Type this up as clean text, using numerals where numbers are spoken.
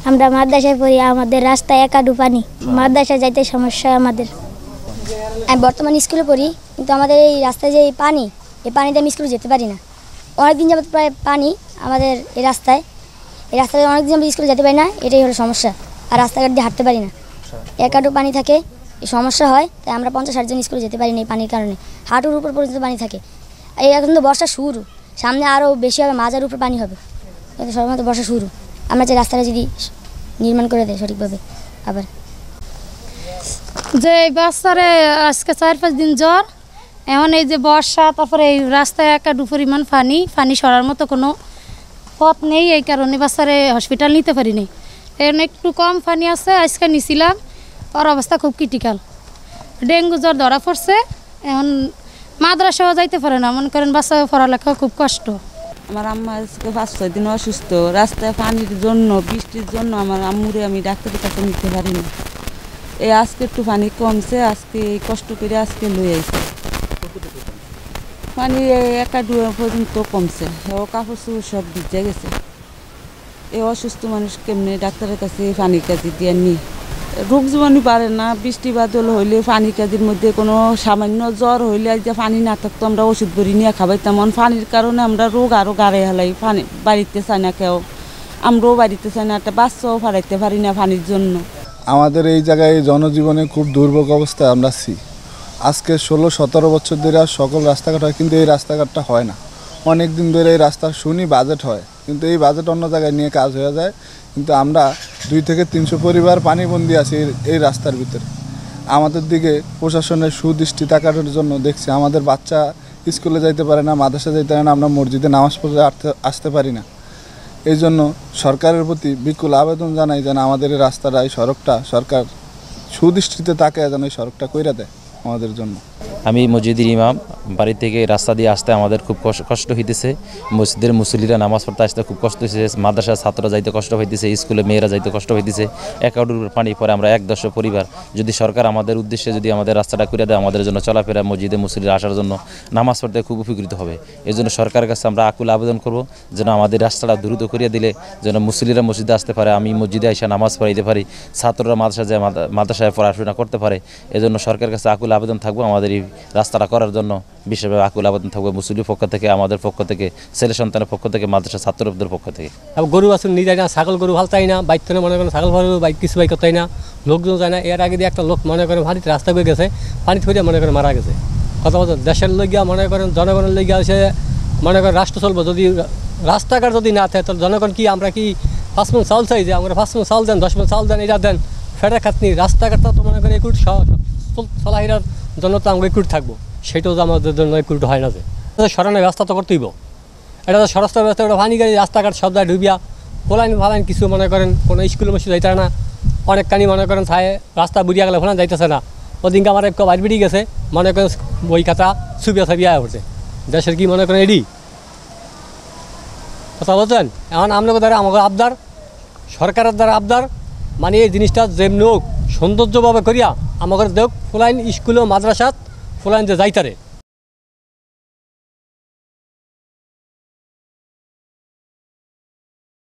আমরা মাদ্রাসায় পড়ি, আমাদের রাস্তায় একাডু পানি, মাদ্রাসায় যাইতে সমস্যা আমাদের। আমি বর্তমানে স্কুলে পড়ি, কিন্তু আমাদের এই রাস্তায় যে পানি, এই পানিতে আমি স্কুলে যেতে পারি না। অনেকদিন যাবত প্রায় পানি আমাদের এই রাস্তায় অনেকদিন যাবত স্কুলে যেতে পারি না, এটাই হলো সমস্যা। আর রাস্তাঘাট দিয়ে হাঁটতে পারি না, একাডু পানি থাকে, এই সমস্যা হয়। তাই আমরা 50-60 জন স্কুলে যেতে পারি না এই পানির কারণে। হাঁটুর উপর পর্যন্ত পানি থাকে। এই এখন তো বর্ষা শুরু, সামনে আরও বেশি হবে, মাজার উপর পানি হবে, কিন্তু সবেমাত্র বর্ষা শুরু। আমরা যে রাস্তাটা যদি নির্মাণ করে দেয় সঠিকভাবে। আবার যে বাচ্চারে আজকে 4-5 দিন জ্বর, এখন এই যে বর্ষা, তারপরে এই রাস্তায় একাডু পরিমাণ পানি সরার মতো কোনো পথ নেই, এই কারণে বাচ্চারে হসপিটাল নিতে পারি নাই। এখন একটু কম পানি আছে, আজকে নিছিলাম, ওর অবস্থা খুব ক্রিটিক্যাল, ডেঙ্গু জ্বর ধরা পড়ছে। এখন মাদ্রাসাও যাইতে পারে না, মনে করেন বাচ্চা পড়ালেখা খুব কষ্ট। আমার আম্মা আজকে 5-6 দিন অসুস্থ, রাস্তায় পানির জন্য, বৃষ্টির জন্য আমার আম্মুরে আমি ডাক্তারের কাছে নিতে পারি না। এই আজকে একটু পানি কমছে, আজকে কষ্ট করে আজকে লই আইছে। পানি একাডু পর্যন্ত কমছে, ও কাপড় চোপড় সব ভিজে গেছে। এই অসুস্থ মানুষ কেমনে ডাক্তারের কাছে পানি কাজি দিয়ে নি, রোগ জীবাণু পারে না। বৃষ্টি বাদল হইলে পানি কাজির মধ্যে কোনো সামান্য জ্বর হইলে যে পানি না থাকতো আমরা ওষুধ বড়ি নিয়ে খাবাইতাম। পানির কারণে আমরা রোগ আরও গাড়ে হেলাই, পানি বাড়িতে চাই না কেউ, আমরাও বাড়িতে চাই না, একটা বাচ্চাও ফাড়াইতে পারি না পানির জন্য। আমাদের এই জায়গায় জনজীবনে খুব দুর্ভোগ অবস্থায় আমরা আছি। আজকে 16-17 বছর ধরে সকল রাস্তাঘাট হয়, কিন্তু এই রাস্তাঘাটটা হয় না। অনেক দিন ধরে এই রাস্তার শুনি বাজেট হয়, কিন্তু এই বাজেট অন্য জায়গায় নিয়ে কাজ হয়ে যায়। কিন্তু আমরা 200 থেকে 300 পরিবার পানিবন্দী আছি এই রাস্তার ভিতরে। আমাদের দিকে প্রশাসনের সুদৃষ্টি তাকানোর জন্য দেখছি আমাদের বাচ্চা স্কুলে যাইতে পারে না, মাদ্রাসা যাইতে পারে না, আমরা মসজিদে নামাজ পড়তে আসতে পারি না। এই জন্য সরকারের প্রতি বিকুল আবেদন জানাই যেন আমাদের এই রাস্তাটা, এই সড়কটা সরকার সুদৃষ্টিতে তাকায় যেন এই সড়কটা কইরা দেয় আমাদের জন্য। আমি মসজিদের ইমাম, বাড়ি থেকে রাস্তা দিয়ে আসতে আমাদের খুব কষ্ট হইতেছে। মসজিদের মুসল্লিরা নামাজ পড়তে আসতে খুব কষ্ট হয়েছে, মাদ্রাসার ছাত্ররা যাইতে কষ্ট হইতেছে, স্কুলে মেয়েরা যাইতে কষ্ট হইতেছে। একাডুর পানি পরে আমরা 1-10 পরিবার, যদি সরকার আমাদের উদ্দেশ্যে যদি আমাদের রাস্তাটা করে দেয়, আমাদের জন্য চলাফেরা, মসজিদে মুসল্লিরা আসার জন্য, নামাজ পড়তে খুব উপকৃত হবে। এই জন্য সরকারের কাছে আমরা আকুল আবেদন করব যেন আমাদের রাস্তাটা দ্রুত করিয়ে দিলে যেন মুসল্লিরা মসজিদে আসতে পারে, আমি মসজিদে এসে নামাজ পড়াইতে পারি, ছাত্ররা মাদ্রাসায় পড়াশোনা করতে পারে। এজন্য সরকারের কাছে আকুল আবেদন থাকবো, আমাদের এই রাস্তাটা করার জন্য বিশেষভাবে আকুল আবেদন থাকবে মুসলিমের পক্ষ থেকে, আমাদের পক্ষ থেকে, ছেলে সন্তানের পক্ষ থেকে, মাদ্রাসা ছাত্রদের পক্ষ থেকে। গরু বাছুর নিয়ে যায় না, ছাগল গরু ভাল চাই না, বাইক থেকে মনে করেন ছাগল ভালো বাইক কিছু বাইক করতে না, লোকজন যায় না। এর আগে দিয়ে একটা লোক মনে করেন পানিতে রাস্তা হয়ে গেছে, পানি থেকে মনে করেন মারা গেছে। কথা বলতে দেশের লইগিয়া মনে করেন জনগণের লইগিয়া সে মনে করেন রাষ্ট্র চলবো, যদি রাস্তাঘাট যদি না থাকে তাহলে জনগণ কি আমরা কি 5 মণ চাউল চাই যে আমরা 5 মণ চাউল দেন, 10 মণ চাউল দেন, এটা দেন, ফেটে খাতনি রাস্তাঘাটটা তো মনে করেন একুট চলাহিরার জন্য তো আমরা একুট থাকবো, সেটাও তো আমাদের জন্য একুট হয় না। যে সরানোর ব্যবস্থা তো করতেইব, এটা তো স্বরাষ্ট্র ব্যবস্থা, ওটা পানি গাড়ি রাস্তাঘাট সব জায়গায় ডুবিয়া ফলাইন কিছু মনে করেন কোনো স্কুল মসজিদ যাইতে না, অনেক কানি মনে করেন ছায় রাস্তা বুড়িয়া গেলে ফলান যাইতেছে না। ওদিনকে আমার একটু বাইর বেরিয়ে গেছে, মনে করেন বই খাতা ছবিয়া পড়ছে। দেশের কি মনে করেন এডি কথা বলছেন। এখন আপনাদের দ্বারা আমাকে আবদার, সরকারের দ্বারা আবদার, মানে এই জিনিসটা যেমনি হোক সৌন্দর্যভাবে করিয়া আমাদের দেখ ফুলাইন স্কুল ও মাদ্রাসাত ফুলাইন যে যাইতারে